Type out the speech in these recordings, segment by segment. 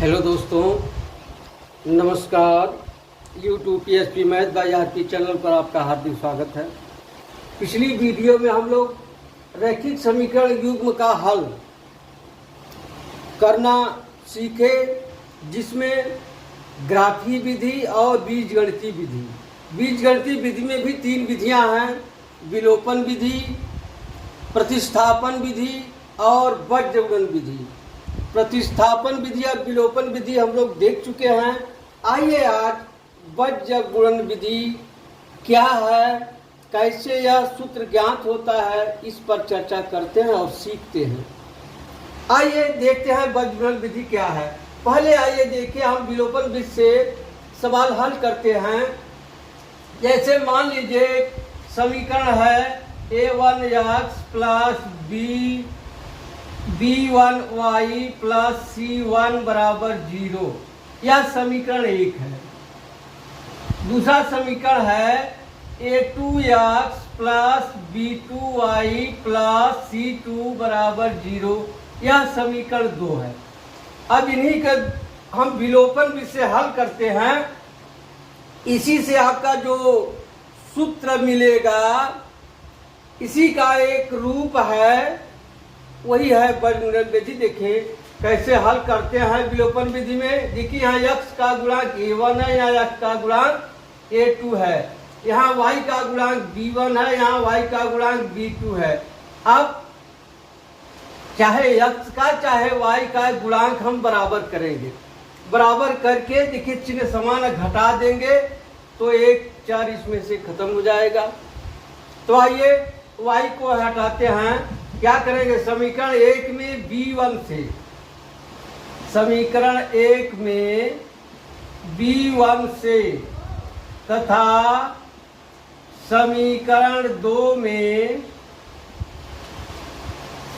Hello दोस्तों, नमस्कार। YouTube PSP math by RP channel पर आपका हार्दिक स्वागत है। पिछली वीडियो में हम लोग रैखिक समीकरण युग्म का हल करना सीखे, जिसमें ग्राफी विधि और बीजगणितीय विधि। बीजगणितीय विधि में भी 3 विधियां हैं: विलोपन विधि, प्रतिस्थापन विधि और बज्रगुणन विधि। प्रतिस्थापन विधि और विलोपन विधि हम लोग देख चुके हैं। आइए आज बज्रगुणन विधि क्या है, कैसे यह सूत्र ज्ञात होता है, इस पर चर्चा करते हैं और सीखते हैं। आइए देखते हैं बज्रगुणन विधि क्या है। पहले आइए देखिए, हम विलोपन विधि से सवाल हल करते हैं। जैसे मान लीजिए समीकरण है a1x plus b1y plus c1 बराबर 0। यह समीकरण 1 है। दूसरा समीकरण है a2x plus b2y plus c2 बराबर 0। यह समीकरण 2 है। अब इन्हीं का हम विलोपन विधि से हल करते हैं। इसी से आपका जो सूत्र मिलेगा, इसी का एक रूप है, वही है बज्रगुणन विधि। देखिए कैसे हल करते हैं विलोपन विधि में। देखिए यहाँ x का गुणांक a1 है, यहाँ x का गुणांक a2 है, यहाँ y का गुणांक b1 है, यहाँ y का गुणांक b2 है। अब चाहे x का चाहे y का गुणांक हम बराबर करेंगे। बराबर करके देखिए चिन्ह समान घटा देंगे तो 1 4 इसमें से खत्म हो जाएगा। तो आइए y को हटाते हैं। क्या करेंगे, समीकरण 1 में b1 से, समीकरण 1 में b1 से तथा समीकरण 2 में,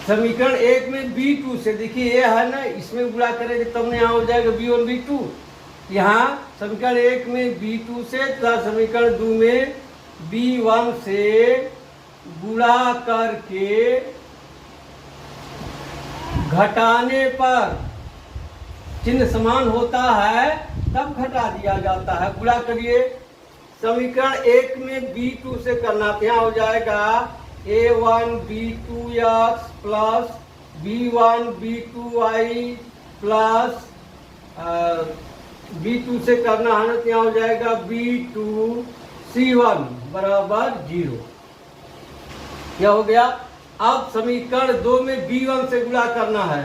समीकरण 1 में b2 से, देखिए ये है ना, इसमें गुणा करेंगे तब ना यहाँ हो जाएगा b1 b2। यहाँ समीकरण 1 में b2 से तथा समीकरण 2 में b1 से गुणा करके घटाने पर चिन्ह समान होता है, तब घटा दिया जाता है। गुणा करिए, समीकरण 1 में b2 से करना, तो यहाँ हो जाएगा a1 b2x plus b1 b2y plus b2 से करना है, तो यहाँ हो जाएगा b2 c1 बराबर 0। क्या हो गया। अब समीकरण 2 में b1 से गुणा करना है,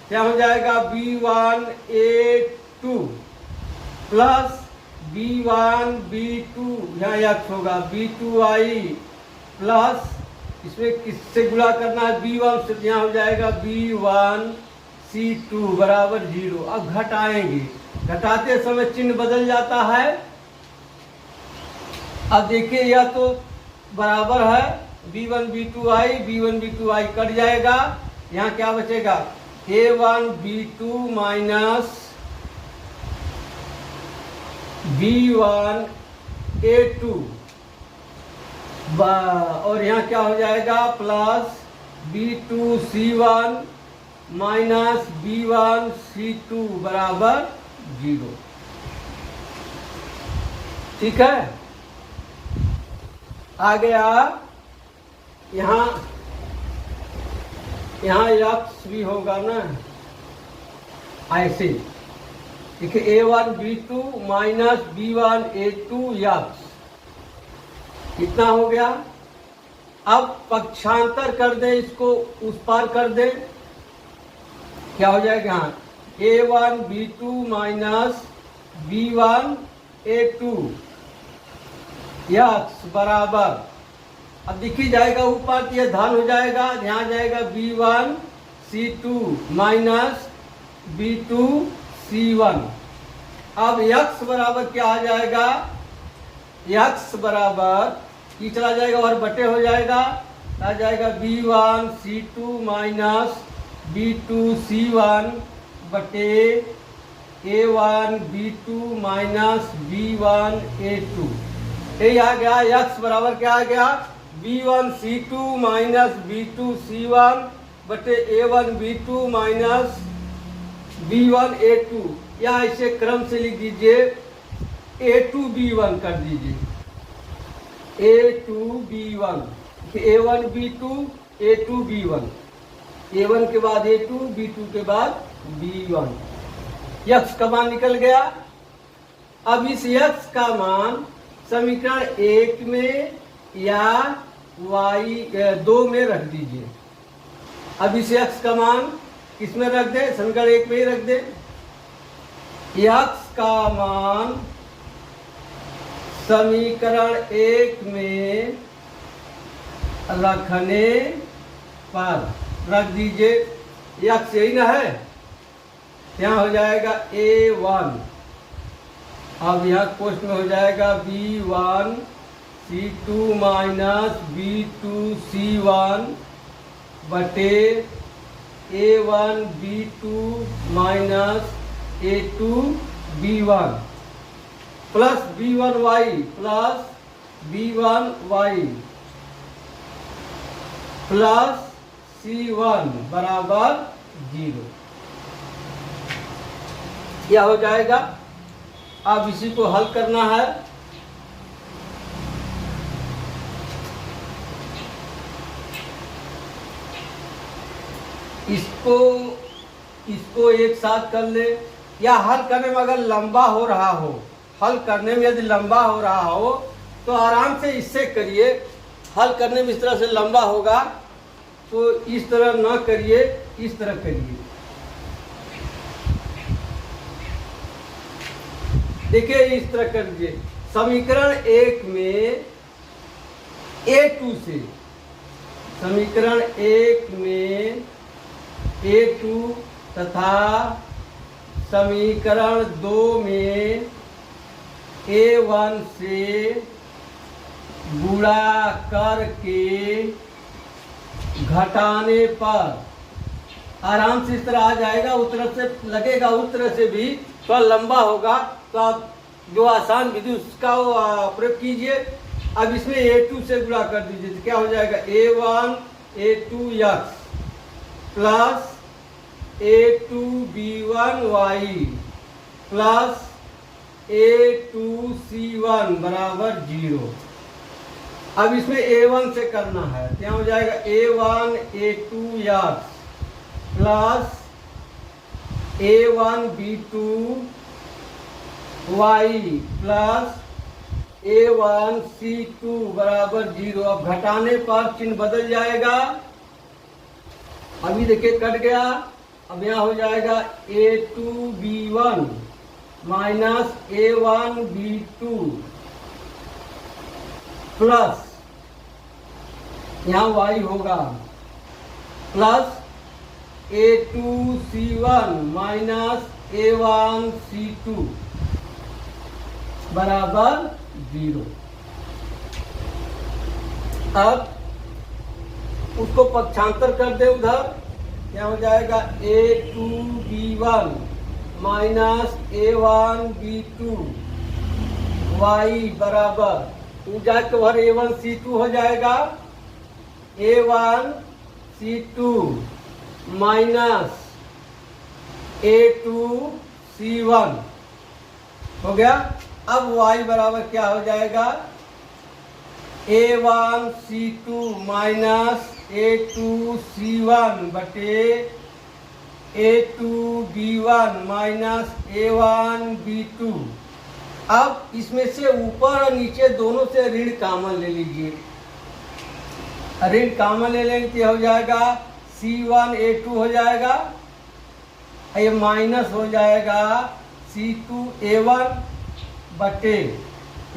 क्या हो जाएगा b1 a2 plus b1 b2, यहाँ x होगा b2y प्लस, इसमें किससे गुणा करना है, b1 से, यहाँ हो जाएगा b1 c2 बराबर 0। अब घटाएंगे, घटाते समय चिन्ह बदल जाता है। अब देखिए यह तो बराबर है, b1 b2y कट जाएगा। यहाँ क्या बचेगा, a1 b2 minus b1 a2, और यहाँ क्या हो जाएगा, plus b2 c1 minus b1 c2 बराबर 0। ठीक है। आ गया। यहाँ x भी होगा ना, ऐसे देखिए a1 b2 minus b1 a2 x, कितना हो गया। अब पक्षांतर कर दें, इसको उस पार कर दें, क्या हो जाएगा, यहाँ a1 b2 minus b1 a2 x बराबर, अब देखिए जाएगा ऊपर, यह धन हो जाएगा, यहाँ जाएगा b1 c2 minus b2 c1। अब x बराबर क्या आ जाएगा, x बराबर ये चला जाएगा और बटे हो जाएगा, आ जाएगा b1 c2 minus b2 c1 बटे a1 b2 minus b1 a2। ये आ गया। x बराबर क्या आ गया, b1 c2 minus b2 c1 बटे a1 b2 minus B1 A2, या इसे क्रम से लिख दीजिए A2 B1 कर दीजिए, A2 B1, A1 B2 A2 B1, A1 के बाद A2, B2 के बाद B1। यक्स का मान निकल गया। अब इस यक्स का मान समीकरण 1 में या y2 में रख दीजिए। अब इस यक्स का मान किसमें रख दें? समीकरण 1 में ही रख दें। यक्स का मान समीकरण 1 में रखने पर रख दीजिए। यक्स यही ना है, यहाँ हो जाएगा A1, अब यहाँ पोस्ट में हो जाएगा B1 C2 minus B2 C1 बटे A1 B2 minus A2 B1 plus B1y plus B1y plus C1 बराबर 0। यह हो जाएगा। अब इसी को हल करना है। इसको एक साथ कर ले, या हल करने में अगर लंबा हो रहा हो, हल करने में यदि लंबा हो रहा हो तो आराम से इससे करिए। हल करने में इस तरह से लंबा होगा तो इस तरह ना करिए, इस तरह करिए। देखिए इस तरह कर दीजिए। समीकरण 1 में A2 से, समीकरण 1 में A2 तथा समीकरण 2 में A1 से गुणा करके घटाने पर आराम से इस तरह आ जाएगा। उस तरह से लगेगा, उस तरह से भी थोड़ा लंबा होगा, तो आप जो आसान विधि उसका प्रयोग कीजिए। अब इसमें A2 से गुणा कर दीजिए तो क्या हो जाएगा? A1 A2 x plus A2 B1y plus A2 C1 बराबर 0। अब इसमें A1 से करना है, क्या हो जाएगा? A1 A2 x plus A1 B2 y plus A1 C2 बराबर 0। अब घटाने पर चिन्ह बदल जाएगा। अभी देखिए कट गया। अब यहाँ हो जाएगा A2 B1 minus A1 B2 plus यहाँ y होगा plus A2 C1 minus A1 C2 बराबर 0। अब उसको पक्षांतर कर दे उधर, क्या हो जाएगा? A2 B1 minus A1 B2 y बराबर जाके उधर A1 C2 हो जाएगा। A1 C2 minus A2 C1 हो गया। अब y बराबर क्या हो जाएगा? A1 C2 minus A2 C1 बटे A2 B1 minus A1 B2। अब इसमें से ऊपर और नीचे दोनों से ऋण कॉमन ले लीजिए। ऋण कॉमन ले लेंगे तो हो जाएगा C1 A2 हो जाएगा, ये माइनस हो जाएगा C2 A1 बटे,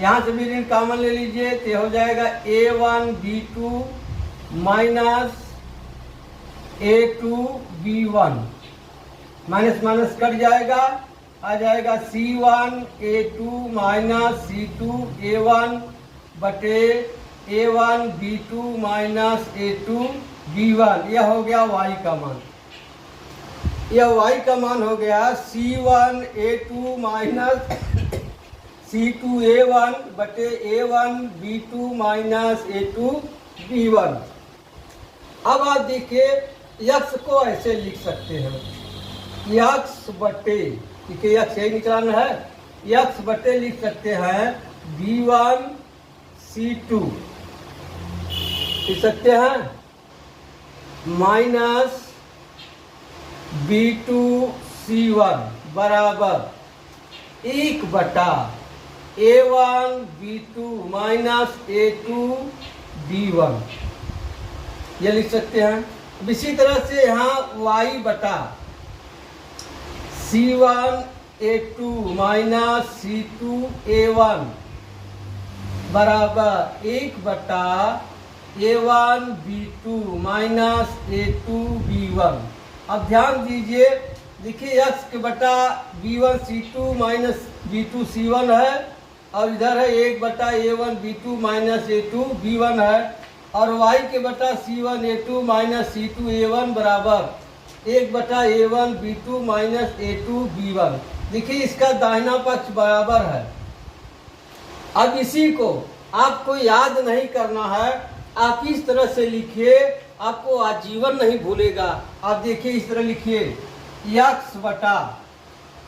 यहाँ से भी ऋण कॉमन ले लीजिए तो हो जाएगा A1 B2 minus A2 B1, minus minus cut जाएगा, आ जाएगा C1 A2 minus C2 A1 बटे A1 B2 minus A2 B1। यह हो गया y का मान। यह y का मान हो गया C1 A2 minus C2 A1 बटे A1 B2 minus A2 B1। अब आप देखिए यक्स को ऐसे लिख सकते हैं, यक्स बटे, देखिए यक्स यही निकालना है, यक्स बटे लिख सकते हैं B1 C2, लिख सकते हैं माइनस B2 C1 बराबर 1 बटा A1 B2 minus A2 B1, ये लिख सकते हैं। इसी तरह से यहाँ y बटा C1 A2 minus C2 A1 बराबर 1 बटा A1 B2 minus A2 B1। अब ध्यान दीजिए, देखिए x के बटा B1 C2 minus B2 C1 है, और इधर है 1 बटा A1 B2 minus A2 B1 है, और y के बटा C1 A2 minus C2 A1 बराबर 1 बटा A1 B2 minus A2 B1। देखिए इसका दाहिना पक्ष बराबर है। अब इसी को आपको याद नहीं करना है, आप इस तरह से लिखिए, आपको आजीवन नहीं भूलेगा। आप देखिए इस तरह लिखिए यक्स बटा,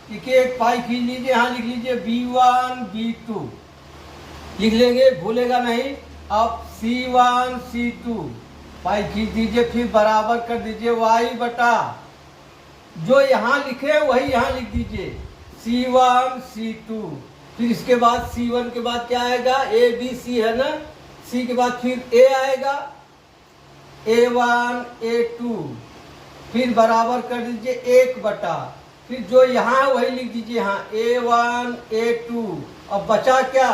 देखिए एक पाई खींच लीजिए, यहाँ लिख लीजिए B1 B2 लिख लेंगे, भूलेगा नहीं। अब C1 C2 पाई खींच दीजिए, फिर बराबर कर दीजिए y बटा, जो यहाँ लिखे वही यहाँ लिख दीजिए C1 C2, फिर इसके बाद C1 के बाद क्या आएगा, A B C है ना, C के बाद फिर A आएगा, A1 A2, फिर बराबर कर दीजिए 1 बटा, फिर जो यहाँ है वही लिख दीजिए यहाँ A1 A2। अब बचा क्या,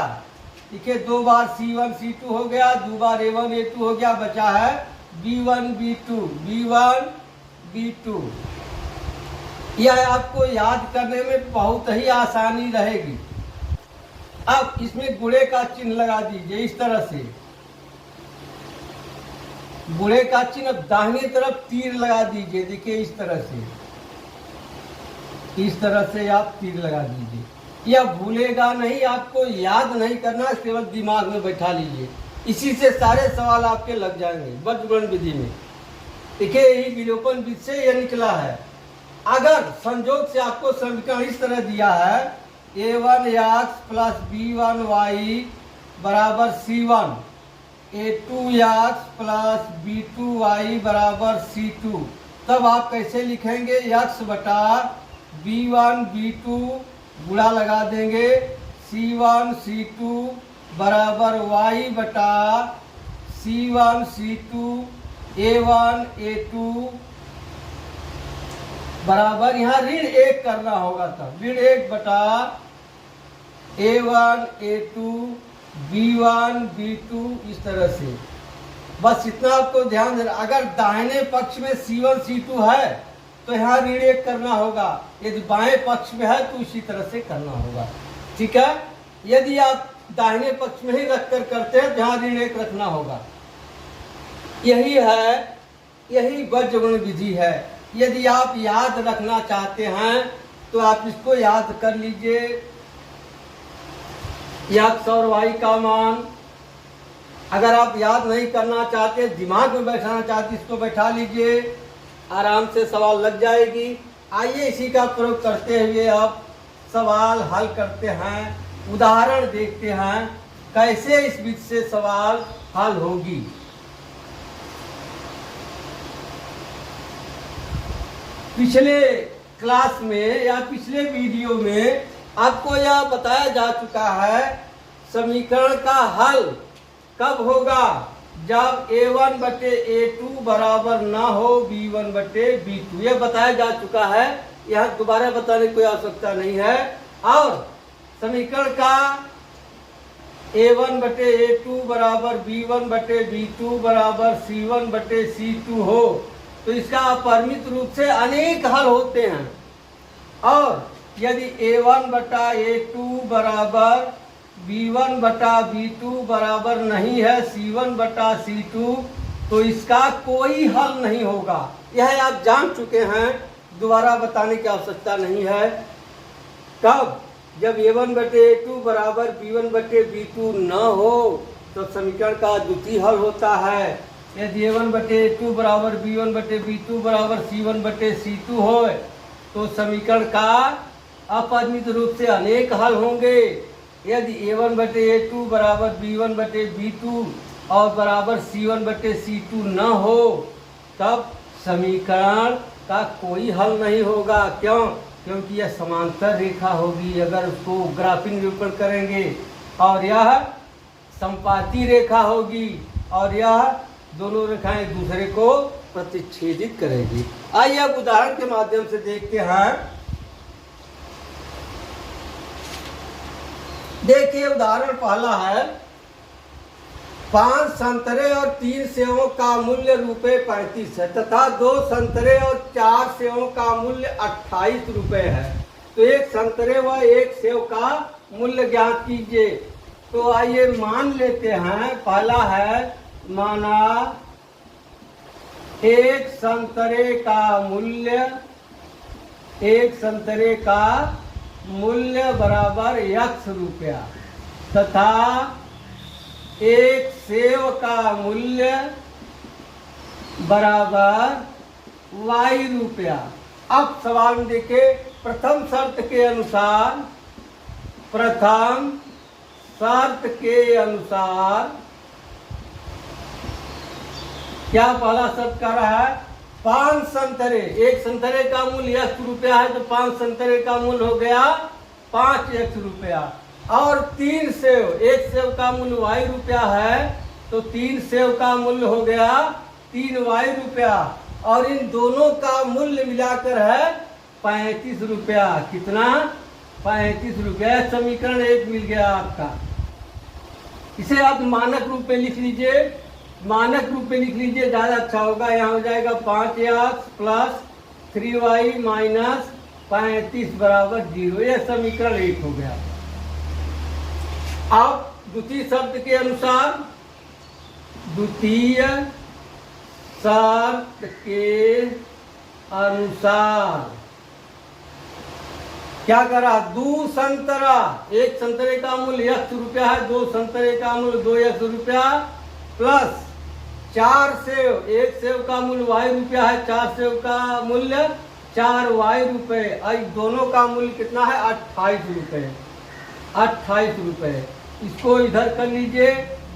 देखिए 2 बार C1 C2 हो गया, 2 बार A1 A2 हो गया, बचा है B1 B2 B1 B2। यह आपको याद करने में बहुत ही आसानी रहेगी। अब इसमें गुणे का चिन्ह लगा दीजिए इस तरह से, गुणे का चिन्ह। अब दाहिनी तरफ तीर लगा दीजिए, देखिए इस तरह से, इस तरह से आप तीर लगा दीजिए। यह भूलेगा नहीं, आपको याद नहीं करना, केवल दिमाग में बैठा लीजिए, इसी से सारे सवाल आपके लग जाएंगे वर्गीकरण विधि में। देखिए यही विलोपन विधि से यह निकला है। अगर संयोग से आपको समीकरण इस तरह दिया है A1 x plus B1 y बराबर C1, A2 x plus B2 y बराबर C2, तब आप कैसे लिखेंगे, x बटा B1 B2 गुणा लगा देंगे C1 C2 बराबर y बटा C1 C2 A1 A2 बराबर, यहाँ ऋण 1 करना होगा, तब ऋण 1 बटा A1 A2 B1 B2, इस तरह से। बस इतना आपको ध्यान देना। अगर दाहिने पक्ष में C1 C2 है तो यहाँ ऋण 1 करना होगा, यदि बाएं पक्ष में है तो उसी तरह से करना होगा, ठीक है। यदि आप दाहिने पक्ष में ही रखकर करते हैं तो यहाँ ऋण 1 रखना होगा। यही है, यही वर्गीकरण विधि है। यदि आप याद रखना चाहते हैं तो आप इसको याद कर लीजिए, x और y का मान। अगर आप याद नहीं करना चाहते, दिमाग में बैठाना चाहते, इसको बैठा लीजिए, आराम से सवाल लग जाएगी। आइए इसी का प्रयोग करते हुए आप सवाल हल करते हैं, उदाहरण देखते हैं कैसे इस विधि से सवाल हल होगी। पिछले क्लास में या पिछले वीडियो में आपको यह बताया जा चुका है समीकरण का हल कब होगा, जब A1 बटे A2 बराबर ना हो B1 बटे B2। यह बताया जा चुका है, यह दोबारा बताने की कोई आवश्यकता नहीं है। और समीकरण का A1 बटे A2 बराबर B1 बटे B2 बराबर C1 बटे C2 हो तो इसका अपरिमित रूप से अनेक हल होते हैं। और यदि A1 बटा A2 बराबर B1 बटा B2 बराबर नहीं है C1 बटा C2 तो इसका कोई हल नहीं होगा। यह आप जान चुके हैं, दोबारा बताने की आवश्यकता नहीं है। कब, जब A1 बटे A2 बराबर B1 बटे B2 न हो तो समीकरण का द्वितीय हल होता है। यदि A1 बटे A2 बराबर B1 बटे B2 बराबर C1 बटे C2 हो तो समीकरण का अपरिमित रूप से अनेक हल होंगे। यदि a1 बटे a2 बराबर b1 बटे b2 और बराबर c1 बटे c2 न हो तब समीकरण का कोई हल नहीं होगा। क्यों? क्योंकि यह समांतर रेखा होगी अगर उसको ग्राफिक निरूपण करेंगे, और यह संपाती रेखा होगी और यह दोनों रेखाएं एक दूसरे को प्रतिच्छेदित करेगी। आइए अब उदाहरण के माध्यम से देखते हैं। देखिए उदाहरण पहला है, 5 संतरे और 3 सेवों का मूल्य ₹35 है तथा 2 संतरे और 4 सेवों का मूल्य ₹28 है। तो एक संतरे व एक सेव का मूल्य ज्ञात कीजिए। तो आइए मान लेते हैं, पहला है माना एक संतरे का मूल्य बराबर X रुपया तथा एक सेव का मूल्य बराबर Y रुपया। अब सवाल में देखिए, प्रथम शर्त के अनुसार क्या पहला शर्त कह रहा है, 5 संतरे, एक संतरे का मूल्य X रुपया है तो 5 संतरे का मूल्य हो गया 5X रुपया, और 3 सेव, एक सेव का मूल्य Y रुपया है तो 3 सेव का मूल्य हो गया 3Y रुपया, और इन दोनों का मूल्य मिलाकर है 35 रुपया। कितना? 35 रुपया। समीकरण 1 मिल गया आपका। इसे आप मानक रूप में लिख लीजिए, ज़्यादा अच्छा होगा। यहाँ हो जाएगा 5X प्लस 3Y माइनस 35 बराबर 0। यह समीकरण 1 हो गया। अब द्वितीय शर्त के अनुसार क्या करा, 2 संतरा, एक संतरे का मूल्य X रुपया है, 2 संतरे का मूल्य 2X रुपया प्लस 4 सेव, एक सेव का मूल्य Y रुपया है, 4 सेव का मूल्य 4Y रुपये, दोनों का मूल्य कितना है 28 रुपये। 28 रुपये। इसको इधर कर लीजिए,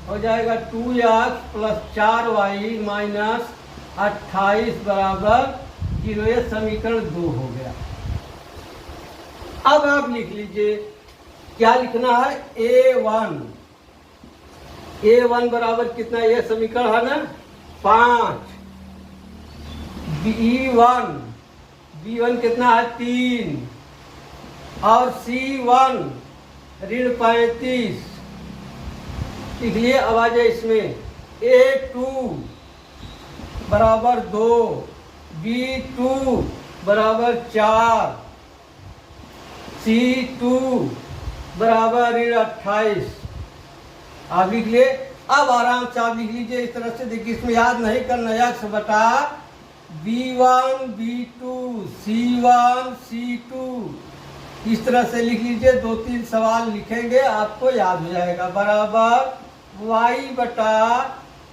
हो जाएगा 2X प्लस 4Y माइनस 28 बराबर 0। यह समीकरण 2 हो गया। अब आप लिख लीजिए, क्या लिखना है, A1 बराबर कितना, यह समीकरण है ना 5, B1 कितना है 3, और C1 ऋण 35 लिख लिए। अब आ जाए इसमें A2 बराबर 2, B2 बराबर 4, C2 बराबर ऋण 28। आप लिख लिए। अब आराम से आप लिख लीजिए इस तरह से। देखिए इसमें याद नहीं करना, X बटा B1 B2 C1 C2 इस तरह से लिख लीजिए। 2-3 सवाल लिखेंगे आपको याद हो जाएगा। बराबर Y बटा,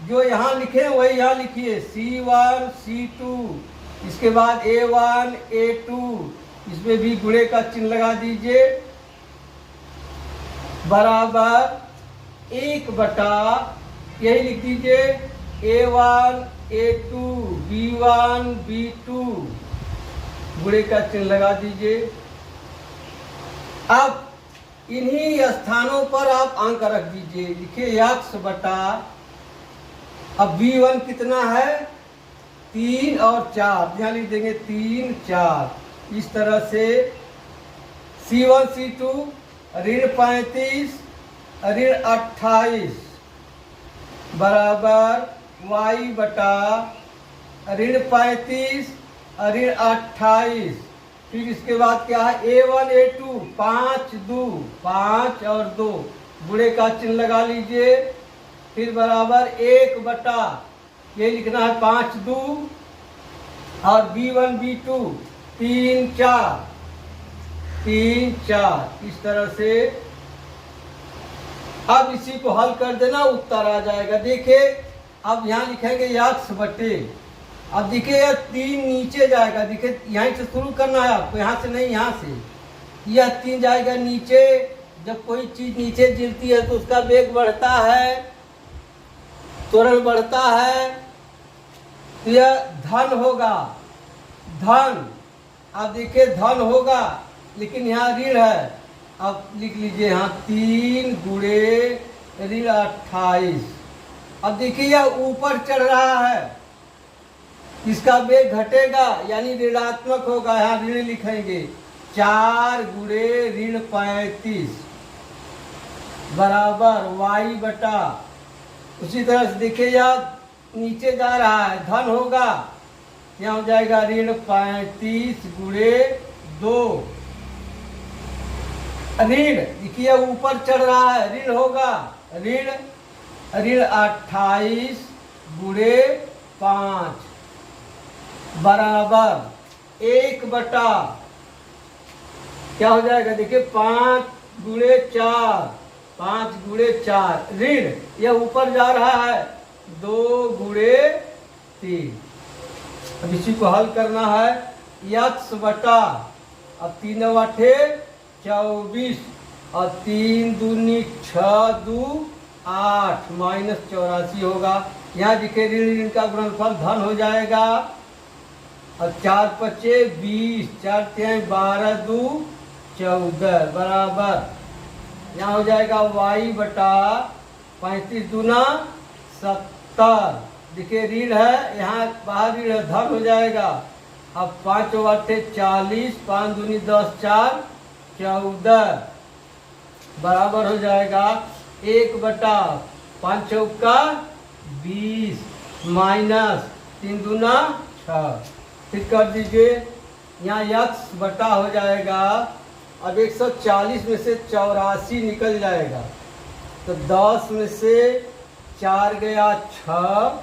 जो यहाँ लिखे वही यहाँ लिखिए, C1 C2, इसके बाद A1 A2, इसमें भी गुणे का चिन्ह लगा दीजिए, बराबर 1 बटा, यही लिख दीजिए, A1 A2 B1 B2, गुणे का चिन्ह लगा दीजिए। अब इन्हीं स्थानों पर आप अंक रख दीजिए। लिखिए X बटा, अब B1 कितना है 3 और 4, यहाँ लिख देंगे 3 4। इस तरह से C1 C2 ऋण 35 ऋण 28 बराबर Y बटा ऋण 35 ऋण 28। फिर इसके बाद क्या है, A1 A2 5 2, 5 और 2, गुणे का चिन्ह लगा लीजिए। फिर बराबर 1 बटा, ये लिखना है 5 2, और B1 B2 3 4 3 4। इस तरह से अब इसी को हल कर देना, उत्तर आ जाएगा। देखिए अब यहाँ लिखेंगे X बटे अब देखिए यह 3 नीचे जाएगा, देखिए यहीं से शुरू करना है आपको, यहाँ से नहीं, यहाँ से यह 3 जाएगा नीचे। जब कोई चीज नीचे गिरती है तो उसका वेग बढ़ता है, त्वरण बढ़ता है, तो यह धन होगा, धन। अब देखिए धन होगा, लेकिन यहाँ ऋण है। अब लिख लीजिए यहाँ 3 गुणे ऋण 28। अब देखिए यह ऊपर चढ़ रहा है, इसका वेग घटेगा यानी ऋणात्मक होगा, यहाँ ऋण लिखेंगे। 4 गुणे ऋण 35 बराबर y बटा, उसी तरह से देखिए यह नीचे जा रहा है, धन होगा, यहाँ हो जाएगा ऋण 35 गुणे 2। ऋण देखिए ऊपर चढ़ रहा है, ऋण होगा, ऋण 28 गुणे 5 बराबर 1 बटा क्या हो जाएगा, देखिए 5 गुणे 4, 5 गुणे 4। ऋण यह ऊपर जा रहा है, 2 गुणे 3। अब इसी को हल करना है, x बटा, अब 3 बटे 24 और 3 दूनी 6 दू 8 माइनस 84 होगा। यहाँ देखिए ऋण का गुणनफल धन हो जाएगा, और 4 पचे 20, 4 तें 12 दू 14 बराबर यहाँ हो जाएगा y बटा 35 दूना 70। देखिए ऋण है, यहाँ बाहर ऋण है, धन हो जाएगा। अब 5 बटे 40, 5 दूनी 10, 4 14 बराबर हो जाएगा 1 बटा 5 चौका 20 माइनस 3 दूना 6। फिर कर दीजिए, यहाँ x बटा हो जाएगा। अब 140 में से 84 निकल जाएगा, तो 10 में से 4 गया 6,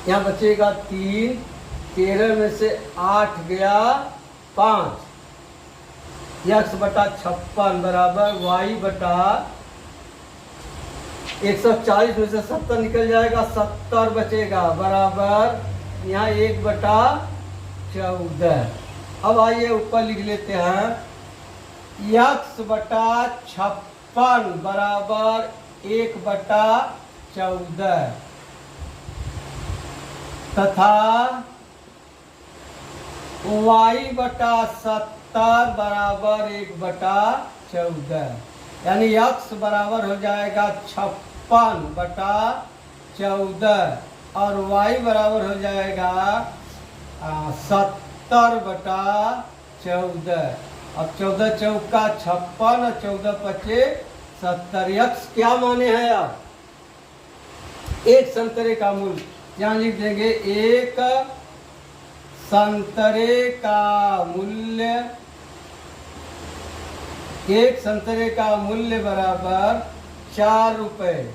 यहाँ बचेगा 3, 13 में से 8 गया 5, x बटा 56 बराबर y बटा 140 में से 70 निकल जाएगा, 70 बचेगा बराबर यहाँ 1 बटा 14। अब आइए ऊपर लिख लेते हैं, x बटा 56 बराबर 1 बटा 14 तथा y बटा 70 बराबर 1 बटा 14, यानी x बराबर हो जाएगा 56 बटा 14 और y बराबर हो जाएगा 70 बटा 14। अब 14 चौका 56 और 14 पचे 70। x क्या माने हैं आप, एक संतरे का मूल्य, यहाँ लिख देंगे एक संतरे का मूल्य, एक संतरे का मूल्य बराबर 4 रुपए।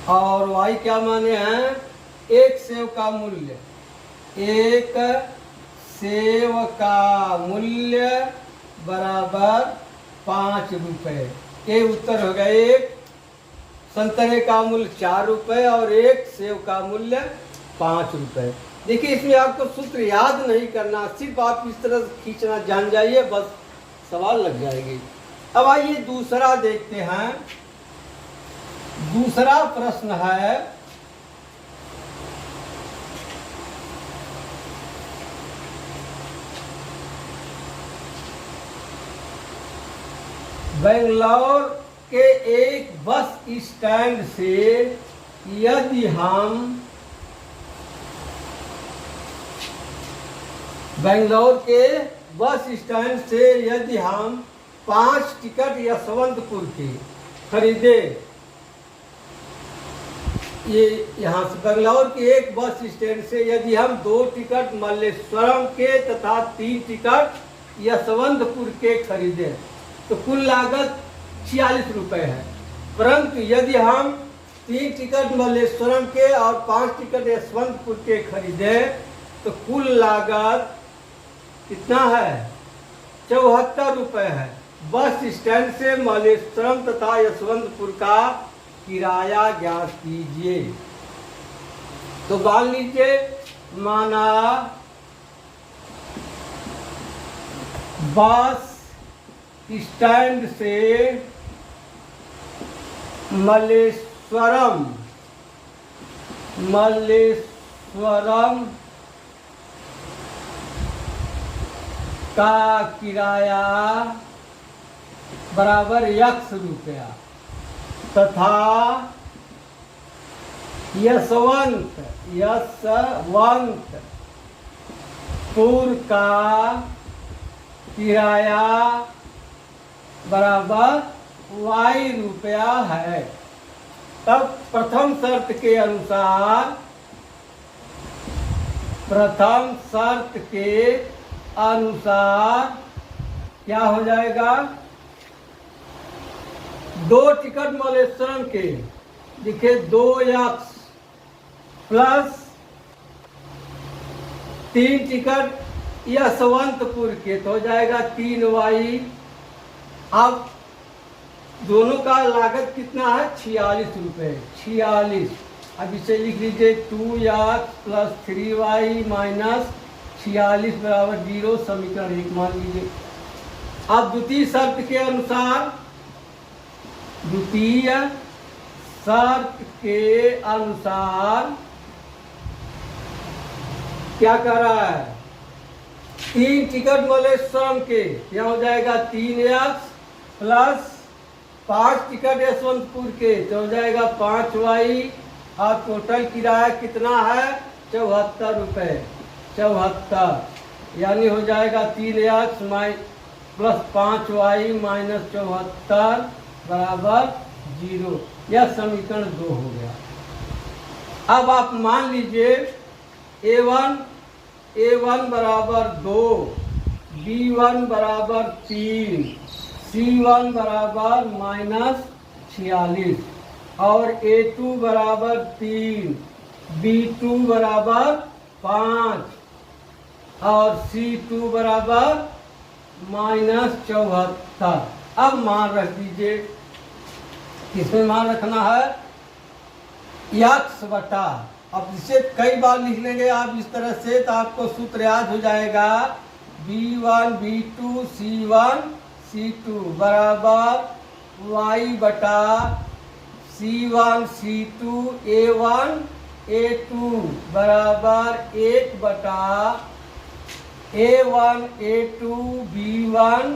और y क्या माने हैं, एक सेव का मूल्य, एक सेव का मूल्य बराबर 5 रुपए। ये उत्तर हो गया, एक संतरे का मूल्य 4 रुपए और एक सेव का मूल्य 5 रुपए। देखिए इसमें आपको सूत्र याद नहीं करना, सिर्फ आप इस तरह खींचना जान जाइए, बस सवाल लग जाएगी। अब आइए दूसरा देखते हैं। दूसरा प्रश्न है, बेंगलोर के एक बस स्टैंड से यदि हम बेंगलोर के बस स्टैंड से यदि हम 5 टिकट यशवंतपुर के खरीदे, ये यहाँ से बेंगलोर के एक बस स्टैंड से यदि हम 2 टिकट मल्लेश्वरम के तथा 3 टिकट यशवंतपुर के खरीदे तो कुल लागत 46 रुपये है। परंतु यदि हम 3 टिकट मल्लेश्वरम के और 5 टिकट यशवंतपुर के खरीदे तो कुल लागत कितना है, 74 रुपये है। बस स्टैंड से मल्लेश्वरम तथा यशवंतपुर का किराया ज्ञात कीजिए। तो मान लीजिए, माना बस स्टैंड से मल्लेश्वरम का किराया बराबर X रुपया तथा यशवंतपुर का किराया बराबर Y रुपया है। तब प्रथम शर्त के अनुसार क्या हो जाएगा, 2 टिकट मल्लेश्वरम के देखिए 2X प्लस 3 टिकट यशवंतपुर के तो हो जाएगा 3Y। अब दोनों का लागत कितना है, 46 रुपये, 46। अब इसे लिख लीजिए 2X प्लस 3Y माइनस 46 बराबर 0, समीकरण 1 मान लीजिए। अब द्वितीय शर्त के अनुसार क्या कर रहा है, 3 टिकट मल्लेश्वरम के क्या हो जाएगा 3X प्लस 5 टिकट यशवंतपुर के तो हो जाएगा 5Y। और टोटल किराया कितना है, 74 रुपये, 74, यानी हो जाएगा 3X प्लस 5Y माइनस 74 बराबर 0। यह समीकरण 2 हो गया। अब आप मान लीजिए A1 बराबर 2, B1 बराबर 3, C1 बराबर माइनस 46 और A2 बराबर 3, B2 बराबर 5 और C2 बराबर माइनस 74। अब मान रख दीजिए, किसमें मान रखना है, X बटा। अब इसे कई बार लिख लेंगे आप इस तरह से तो आपको सूत्र याद हो जाएगा, B1 B2 C1 C2 बराबर Y बटा C1 C2 A1 A2 बराबर 1 बटा A1 A2 B1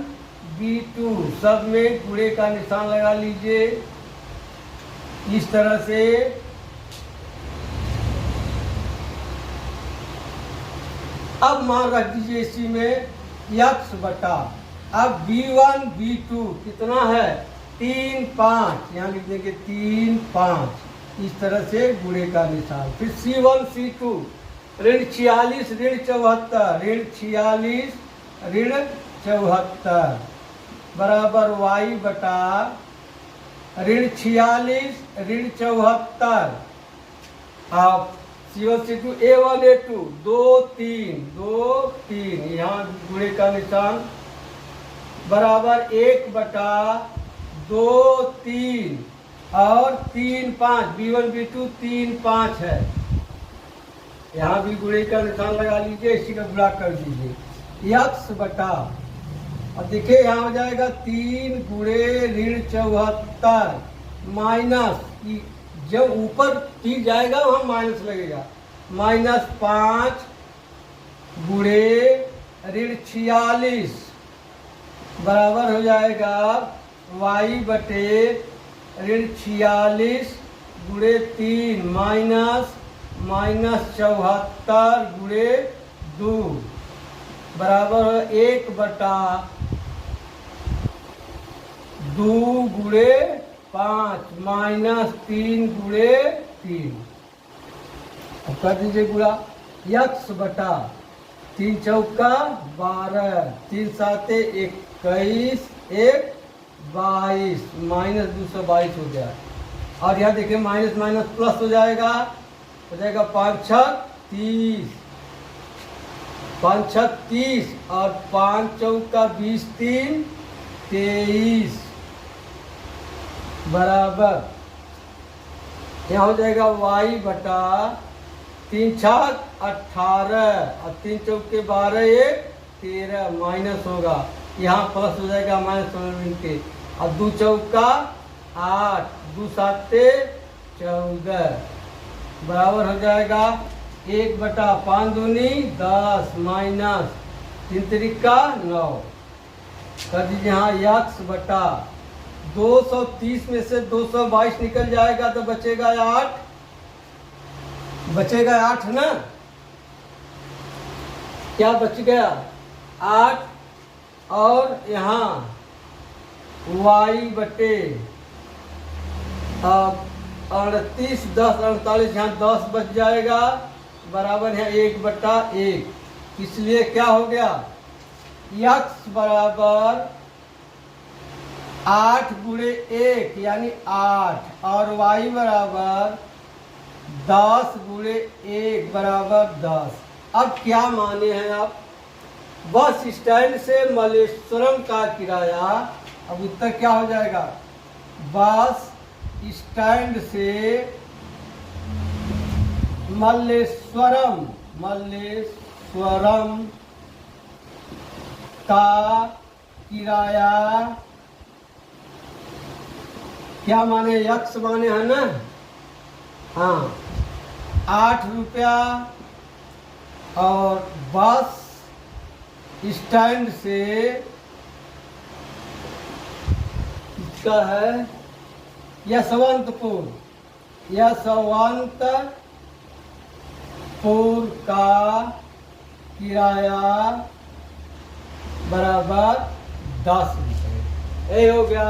B2, सब में गुणे का निशान लगा लीजिए इस तरह से। अब मान रख दीजिए इसी में X बटा। अब B1 B2 कितना है, 3 5, यहाँ लिख देंगे 3 5, इस तरह से गुणे का निशान। फिर C1 C2 ऋण 46 ऋण 74, ऋण 46 ऋण 74 बराबर Y बटा ऋण 46 ऋण 74। अब C1 C2 A1 A2 2 3, यहाँ गुणे का निशान बराबर 1 बटा 2 3 और 3 5, B1 B2 3 5 है, यहाँ भी गुणे का निशान लगा लीजिए, इसी का गुणा कर दीजिए X बटा। और देखिए यहाँ हो जाएगा 3 गुणे ऋण 74 माइनस, जब ऊपर ठीक जाएगा वहाँ माइनस लगेगा, माइनस 5 गुणे ऋण 46 बराबर हो जाएगा Y बटे ऋण 46 गुणे 3 माइनस 74 गुणे 2 बराबर 1 बटा 2 गुणे 5 माइनस 3 गुणे 3। अब कर दीजिए गुणा, X बटा 3 चौका 12, 3 साते 21, 1 22, माइनस 222 हो गया। और यहाँ देखिए माइनस माइनस प्लस हो जाएगा 5 6 30, 5 6 30 और 5 चौका 20 3 23 बराबर यहाँ हो जाएगा Y बटा 3 छक 18 और 3 चौके 12 1 13 माइनस होगा, यहाँ प्लस हो जाएगा माइनस के, और 2 चौका 8 2 साते 14 बराबर हो जाएगा 1/5 दूनी 10 माइनस 3 त्रिका 9 कर दीजिए। यहाँ x बटा 230 में से 222 निकल जाएगा तो बचेगा 8, बचेगा 8 ना, क्या बच गया 8, और यहाँ y बटे 38 10 48, यहाँ 10 बच जाएगा बराबर है 1/1, इसलिए क्या हो गया x बराबर 8 गुणे 1 यानी 8, और y बराबर 10 गुणे 1 बराबर 10। अब क्या माने हैं आप, बस स्टैंड से मल्लेश्वरम का किराया, अब उत्तर क्या हो जाएगा, बस स्टैंड से मल्लेश्वरम का किराया क्या माने, यक्स माने है ना, हाँ 8 रुपया, और बस स्टैंड से इसका है यशवंतपुर का किराया बराबर 10 रुपये। ये हो गया,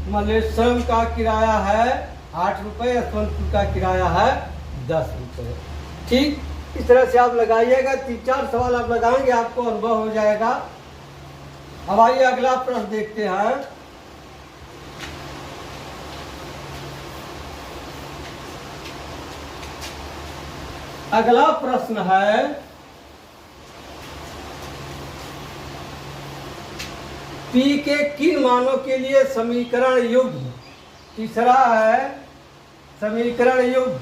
मल्लेश्वरम का किराया है 8 रुपये, यशवंतपुर का किराया है 10 रुपये। ठीक, इस तरह से आप लगाइएगा, 3-4 सवाल आप लगाएंगे, आपको अनुभव हो जाएगा। अब आइए अगला प्रश्न देखते हैं। अगला प्रश्न है, P के किन मानों के लिए समीकरण युग्म, तीसरा है समीकरण युग्म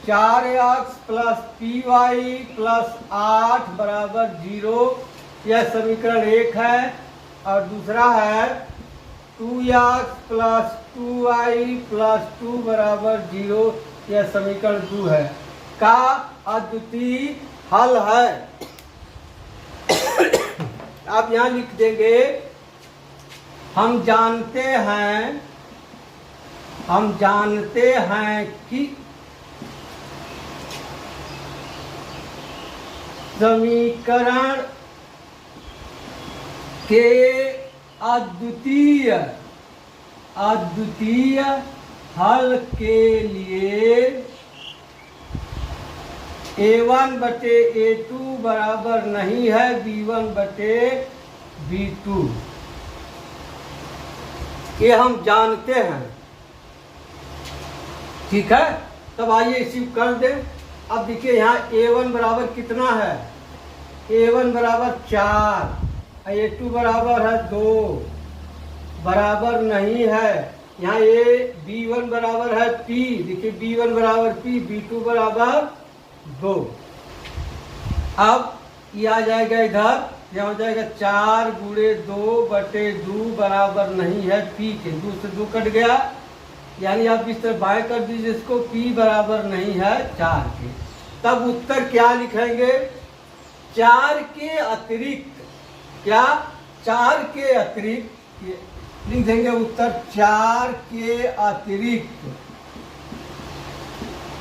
4x प्लस py प्लस 8 बराबर 0, यह समीकरण 1 है, और दूसरा है 2x प्लस 2y प्लस 2 बराबर 0, यह समीकरण 2 है, का अद्वितीय हल है। आप यहाँ लिख देंगे, हम जानते हैं कि समीकरण के अद्वितीय हल के लिए A1 बटे A2 बराबर नहीं है B1 बटे B2, ये हम जानते हैं। ठीक है, तब आइए इसी कर दें। अब देखिए यहाँ A1 बराबर कितना है, A1 बराबर 4, A2 बराबर है 2, बराबर नहीं है। यहाँ B1 बराबर है P, देखिए B1 बराबर P, B2 बराबर 2। अब ये आ जाएगा इधर, यह हो जाएगा 4 गुणे 2 बटे 2 बराबर नहीं है P के, 2 से 2 कट गया, यानी आप इस तरह बाय कर दीजिए इसको, P बराबर नहीं है 4 के। तब उत्तर क्या लिखेंगे, 4 के अतिरिक्त, क्या 4 के अतिरिक्त लिख देंगे उत्तर, 4 के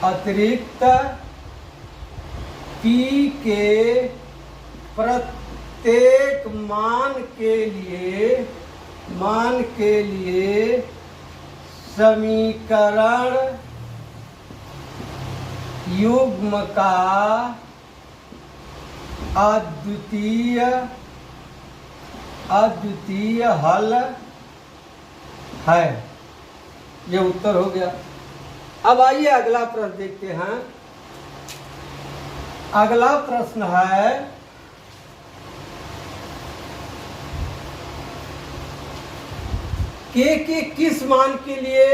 अतिरिक्त P के प्रत्येक मान के लिए समीकरण युग्म का अद्वितीय हल है। यह उत्तर हो गया। अब आइए अगला प्रश्न देखते हैं। अगला प्रश्न है, के किस मान के लिए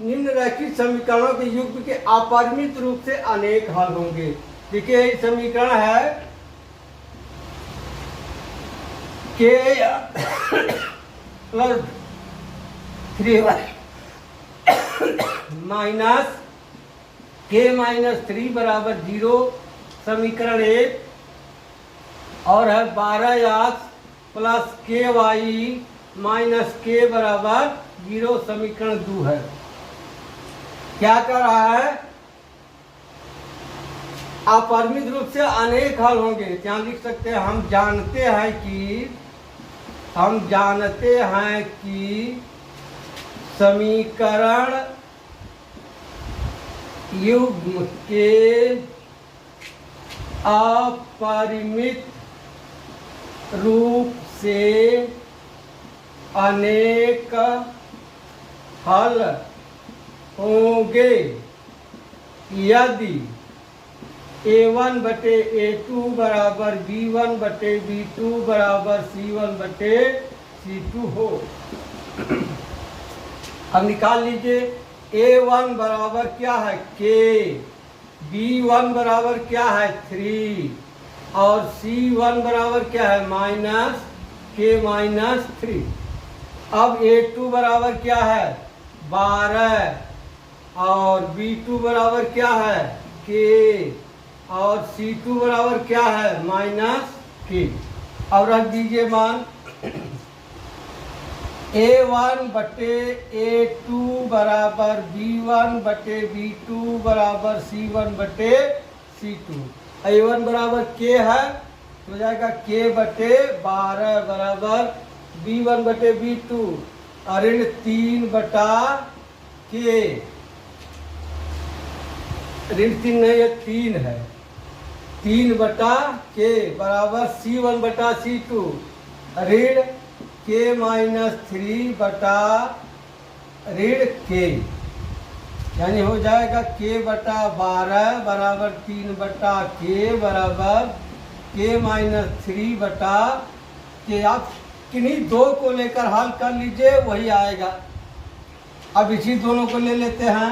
निम्नलिखित समीकरणों के युग्म के अपरिमित रूप से अनेक हल होंगे। देखिए ये समीकरण है के प्लस 3y माइनस के माइनस 3 बराबर 0 समीकरण 1, और है 12x प्लस के वाई माइनस के बराबर 0 समीकरण 2 है। क्या कर रहा है? अपरिमित रूप से अनेक हल होंगे। क्या लिख सकते हैं? हम जानते हैं कि समीकरण युग्म के अपरिमित रूप से अनेक हल होंगे यदि a1 बटे a2 बराबर b1 बटे b2 बराबर c1 बटे c2 हो। अब निकाल लीजिए a1 बराबर क्या है k, b1 बराबर क्या है 3 और c1 बराबर क्या है माइनस k माइनस 3। अब a2 बराबर क्या है 12 और b2 बराबर क्या है k और c2 बराबर क्या है माइनस k। अब रख दीजिए मान a1 बटे a2 बराबर b1 बटे b2 बराबर c1 बटे c2। a1 बराबर k है हो जाएगा k बटे 12 बराबर b1 बटे b2 ऋण 3 बटा k, ऋण 3 नहीं है 3 है 3 बटा k बराबर c1 बटा c2 ऋण k माइनस 3 बटा ऋण k, यानी हो जाएगा k बटा 12 बराबर 3 बटा k बराबर k माइनस 3 बटा k। आप किन्हीं दो को लेकर हल कर लीजिए वही आएगा। अब इसी दोनों को ले लेते हैं।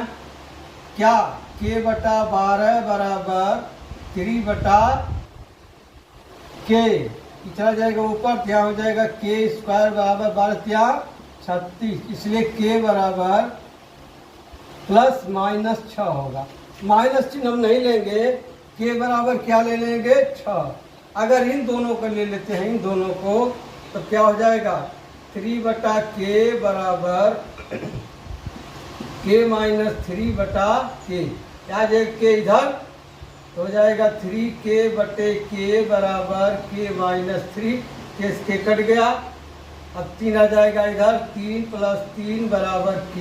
क्या k बटा 12 बराबर 3 बटा k, चला जाएगा ऊपर, क्या हो जाएगा k स्क्वायर बराबर 12 क्या 36, इसलिए k बराबर प्लस माइनस 6 होगा। माइनस चिन्ह हम नहीं लेंगे, k बराबर क्या ले लेंगे 6। अगर इन दोनों को ले लेते हैं इन दोनों को तो क्या हो जाएगा 3 बटा k बराबर k माइनस 3 बटा k, क्या जाएगा k इधर तो हो जाएगा 3k बटे k बराबर k माइनस 3, के कट गया। अब 3 आ जाएगा इधर, 3 प्लस 3 बराबर k,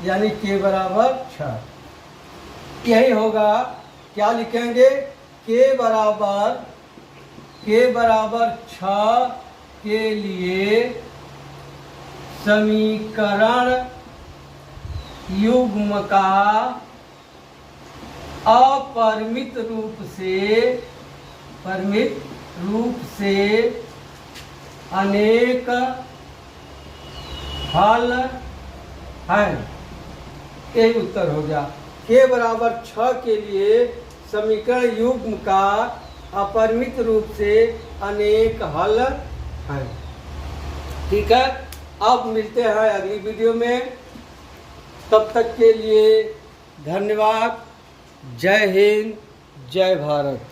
यानी k बराबर 6। यही होगा। क्या लिखेंगे k बराबर 6 के लिए समीकरण युग्म का अपरिमित रूप से अनेक हल हैं। यही उत्तर हो गया। k बराबर 6 के लिए समीकरण युग्म का अपरिमित रूप से अनेक हल हैं। ठीक है, अब मिलते हैं अगली वीडियो में। तब तक के लिए धन्यवाद। जय हिंद, जय भारत।